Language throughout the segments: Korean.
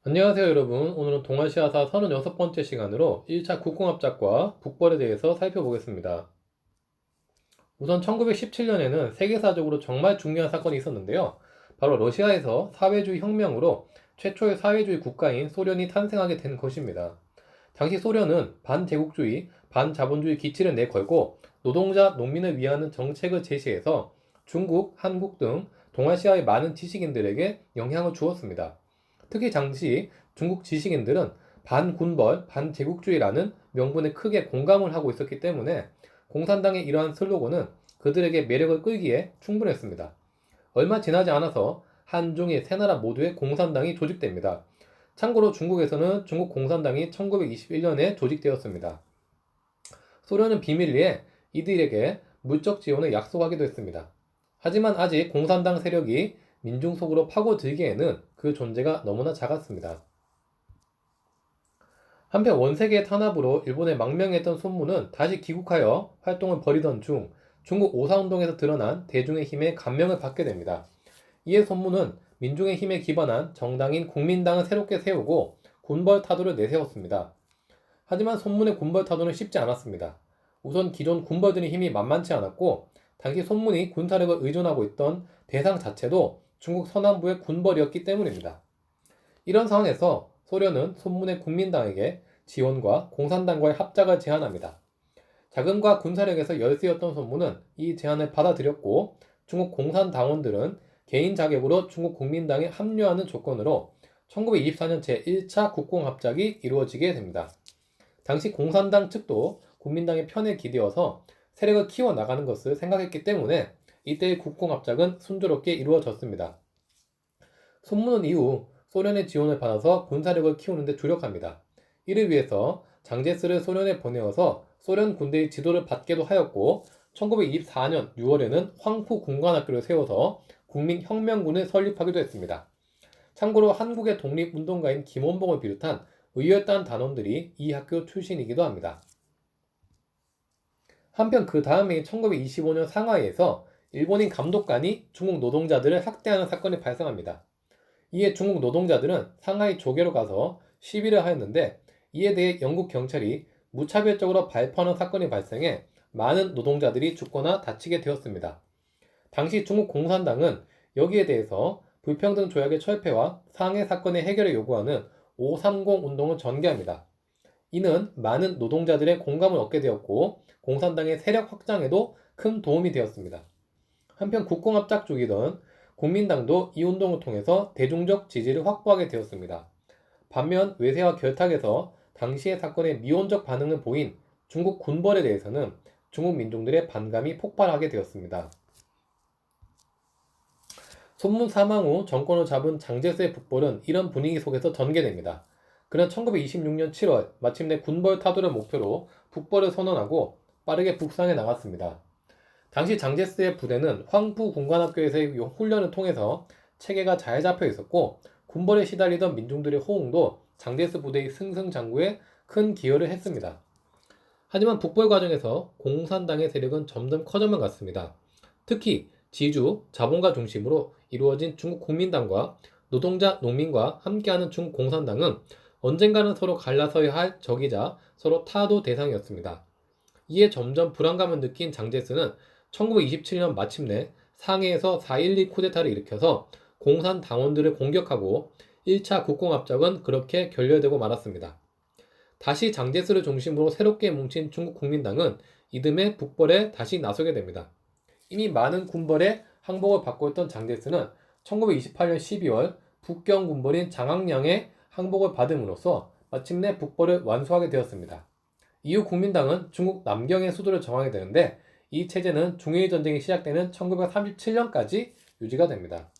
안녕하세요 여러분. 오늘은 동아시아사 36번째 시간으로 1차 국공합작과 북벌에 대해서 살펴보겠습니다. 우선 1917년에는 세계사적으로 정말 중요한 사건이 있었는데요. 바로 러시아에서 사회주의 혁명으로 최초의 사회주의 국가인 소련이 탄생하게 된 것입니다. 당시 소련은 반제국주의, 반자본주의 기치를 내걸고 노동자, 농민을 위하는 정책을 제시해서 중국, 한국 등 동아시아의 많은 지식인들에게 영향을 주었습니다. 특히 당시 중국 지식인들은 반군벌, 반제국주의라는 명분에 크게 공감을 하고 있었기 때문에 공산당의 이러한 슬로건은 그들에게 매력을 끌기에 충분했습니다. 얼마 지나지 않아서 한중일 세 나라 모두의 공산당이 조직됩니다. 참고로 중국에서는 중국 공산당이 1921년에 조직되었습니다. 소련은 비밀리에 이들에게 물적 지원을 약속하기도 했습니다. 하지만 아직 공산당 세력이 민중 속으로 파고들기에는 그 존재가 너무나 작았습니다. 한편 원세계의 탄압으로 일본에 망명했던 손무는 다시 귀국하여 활동을 벌이던 중 중국 오사운동에서 드러난 대중의 힘에 감명을 받게 됩니다. 이에 손무는 민중의 힘에 기반한 정당인 국민당을 새롭게 세우고 군벌 타도를 내세웠습니다. 하지만 손문의 군벌 타도는 쉽지 않았습니다. 우선 기존 군벌들의 힘이 만만치 않았고 당시 손문이 군사력을 의존하고 있던 대상 자체도 중국 서남부의 군벌이었기 때문입니다. 이런 상황에서 소련은 손문의 국민당에게 지원과 공산당과의 합작을 제안합니다. 자금과 군사력에서 열세였던 손문은 이 제안을 받아들였고 중국 공산당원들은 개인 자격으로 중국 국민당에 합류하는 조건으로 1924년 제1차 국공합작이 이루어지게 됩니다. 당시 공산당 측도 국민당의 편에 기대어서 세력을 키워나가는 것을 생각했기 때문에 이때의 국공합작은 순조롭게 이루어졌습니다. 손문은 이후 소련의 지원을 받아서 군사력을 키우는 데 주력합니다. 이를 위해서 장제스를 소련에 보내어서 소련 군대의 지도를 받게도 하였고 1924년 6월에는 황푸 군관학교를 세워서 국민혁명군을 설립하기도 했습니다. 참고로 한국의 독립운동가인 김원봉을 비롯한 의열단 단원들이 이 학교 출신이기도 합니다. 한편 그 다음에 1925년 상하이에서 일본인 감독관이 중국 노동자들을 학대하는 사건이 발생합니다. 이에 중국 노동자들은 상하이 조계로 가서 시위를 하였는데 이에 대해 영국 경찰이 무차별적으로 발포하는 사건이 발생해 많은 노동자들이 죽거나 다치게 되었습니다. 당시 중국 공산당은 여기에 대해서 불평등 조약의 철폐와 상해 사건의 해결을 요구하는 530 운동을 전개합니다. 이는 많은 노동자들의 공감을 얻게 되었고 공산당의 세력 확장에도 큰 도움이 되었습니다. 한편 국공합작 중이던 국민당도 이 운동을 통해서 대중적 지지를 확보하게 되었습니다. 반면 외세와 결탁에서 당시의 사건에 미온적 반응을 보인 중국 군벌에 대해서는 중국 민중들의 반감이 폭발하게 되었습니다. 손문 사망 후 정권을 잡은 장제스의 북벌은 이런 분위기 속에서 전개됩니다. 그는 1926년 7월 마침내 군벌 타도를 목표로 북벌을 선언하고 빠르게 북상해 나갔습니다. 당시 장제스의 부대는 황푸 군관학교에서의 훈련을 통해서 체계가 잘 잡혀 있었고 군벌에 시달리던 민중들의 호응도 장제스 부대의 승승장구에 큰 기여를 했습니다. 하지만 북벌 과정에서 공산당의 세력은 점점 커져만 갔습니다. 특히 지주, 자본가 중심으로 이루어진 중국 국민당과 노동자, 농민과 함께하는 중국 공산당은 언젠가는 서로 갈라서야 할 적이자 서로 타도 대상이었습니다. 이에 점점 불안감을 느낀 장제스는 1927년 마침내 상해에서 4.12 쿠데타를 일으켜서 공산당원들을 공격하고 1차 국공합작은 그렇게 결렬되고 말았습니다. 다시 장제스를 중심으로 새롭게 뭉친 중국 국민당은 이듬해 북벌에 다시 나서게 됩니다. 이미 많은 군벌에 항복을 받고 있던 장제스는 1928년 12월 북경 군벌인 장항량의 항복을 받음으로써 마침내 북벌을 완수하게 되었습니다. 이후 국민당은 중국 남경의 수도를 정하게 되는데 이 체제는 중일 전쟁이 시작되는 1937년까지 유지가 됩니다.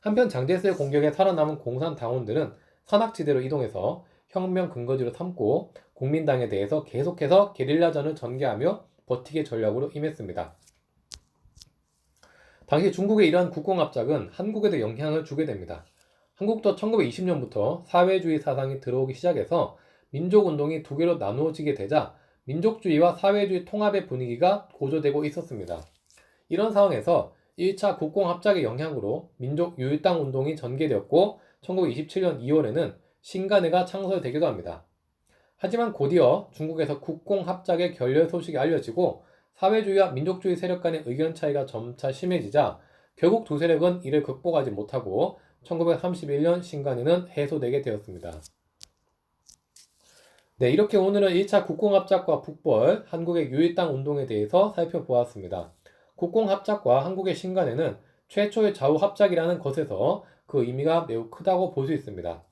한편 장제스의 공격에 살아남은 공산당원들은 산악지대로 이동해서 혁명 근거지로 삼고 국민당에 대해서 계속해서 게릴라전을 전개하며 버티기 전략으로 임했습니다. 당시 중국의 이러한 국공합작은 한국에도 영향을 주게 됩니다. 한국도 1920년부터 사회주의 사상이 들어오기 시작해서 민족운동이 두 개로 나누어지게 되자 민족주의와 사회주의 통합의 분위기가 고조되고 있었습니다. 이런 상황에서 1차 국공합작의 영향으로 민족유일당 운동이 전개되었고 1927년 2월에는 신간회가 창설되기도 합니다. 하지만 곧이어 중국에서 국공합작의 결렬 소식이 알려지고 사회주의와 민족주의 세력 간의 의견 차이가 점차 심해지자 결국 두 세력은 이를 극복하지 못하고 1931년 신간회는 해소되게 되었습니다. 네, 이렇게 오늘은 1차 국공합작과 북벌, 한국의 유일당 운동에 대해서 살펴보았습니다. 국공합작과 한국의 신간회는 최초의 좌우합작이라는 것에서 그 의미가 매우 크다고 볼 수 있습니다.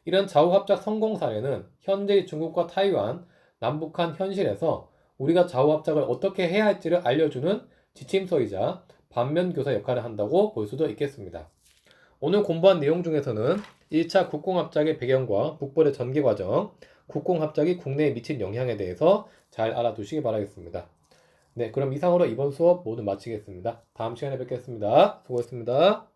이런 좌우합작 성공 사례는 현재의 중국과 타이완, 남북한 현실에서 우리가 좌우합작을 어떻게 해야 할지를 알려주는 지침서이자 반면교사 역할을 한다고 볼 수도 있겠습니다. 오늘 공부한 내용 중에서는 1차 국공합작의 배경과 북벌의 전개 과정, 국공합작이 국내에 미친 영향에 대해서 잘 알아두시기 바라겠습니다. 네, 그럼 이상으로 이번 수업 모두 마치겠습니다. 다음 시간에 뵙겠습니다. 수고했습니다.